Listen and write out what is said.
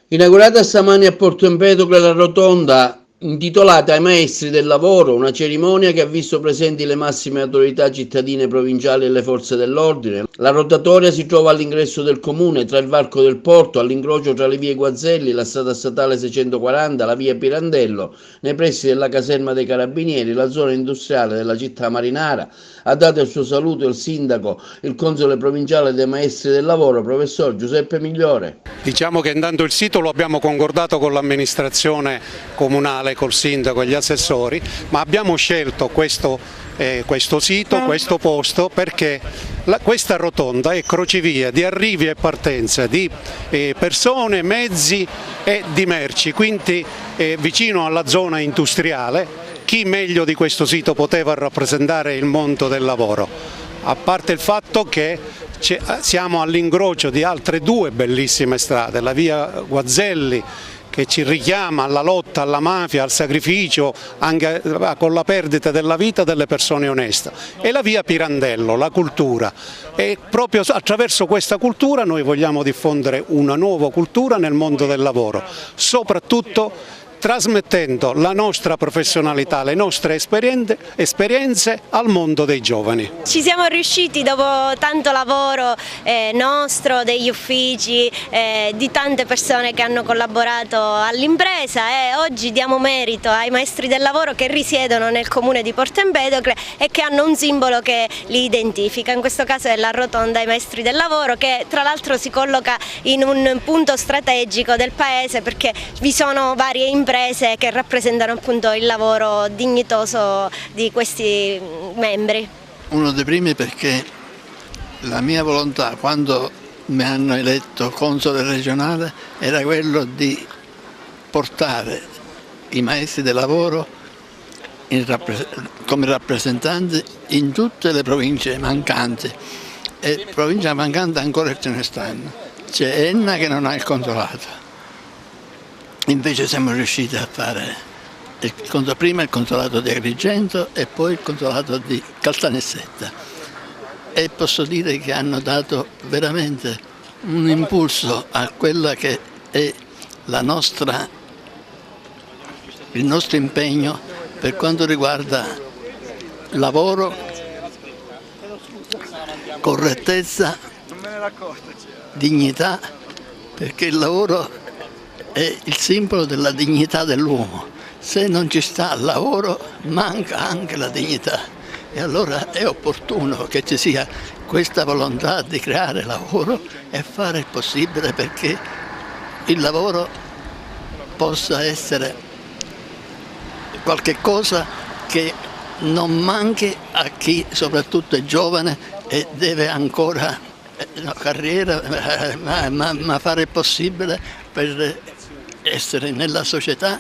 Inaugurata stamani a Porto Empedocle la rotonda intitolata ai maestri del lavoro, una cerimonia che ha visto presenti le massime autorità cittadine, provinciali e le forze dell'ordine. La rotatoria si trova all'ingresso del comune, tra il varco del porto, all'incrocio tra le vie Guazelli, la strada statale 640, la via Pirandello, nei pressi della caserma dei Carabinieri, la zona industriale della città marinara. Ha dato il suo saluto il sindaco, il console provinciale dei maestri del lavoro, professor Giuseppe Migliore. Diciamo che intanto il sito lo abbiamo concordato con l'amministrazione comunale, col sindaco e gli assessori, ma abbiamo scelto questo sito, questo posto, perché questa rotonda è crocevia di arrivi e partenze di persone, mezzi e di merci, quindi vicino alla zona industriale. Chi meglio di questo sito poteva rappresentare il mondo del lavoro? A parte il fatto che siamo all'incrocio di altre due bellissime strade, la via Guazelli che ci richiama alla lotta alla mafia, al sacrificio, anche con la perdita della vita delle persone oneste, e la via Pirandello, la cultura. E proprio attraverso questa cultura noi vogliamo diffondere una nuova cultura nel mondo del lavoro, soprattutto trasmettendo la nostra professionalità, le nostre esperienze al mondo dei giovani. Ci siamo riusciti dopo tanto lavoro nostro, degli uffici, di tante persone che hanno collaborato all'impresa, e oggi diamo merito ai maestri del lavoro che risiedono nel comune di Porto Empedocle e che hanno un simbolo che li identifica, in questo caso è la rotonda ai maestri del lavoro, che tra l'altro si colloca in un punto strategico del paese perché vi sono varie imprese che rappresentano appunto il lavoro dignitoso di questi membri. Uno dei primi, perché la mia volontà quando mi hanno eletto console regionale era quello di portare i maestri del lavoro come rappresentanti in tutte le province mancanti, e provincia mancante ancora ce ne stanno. C'è Enna che non ha il consolato. Invece siamo riusciti a fare prima il consolato di Agrigento e poi il consolato di Caltanissetta, e posso dire che hanno dato veramente un impulso a quella che è il nostro impegno per quanto riguarda lavoro, correttezza, dignità, perché il lavoro è il simbolo della dignità dell'uomo. Se non ci sta il lavoro manca anche la dignità, e allora è opportuno che ci sia questa volontà di creare lavoro e fare il possibile perché il lavoro possa essere qualche cosa che non manchi a chi soprattutto è giovane e deve ancora una carriera, ma fare il possibile per essere nella società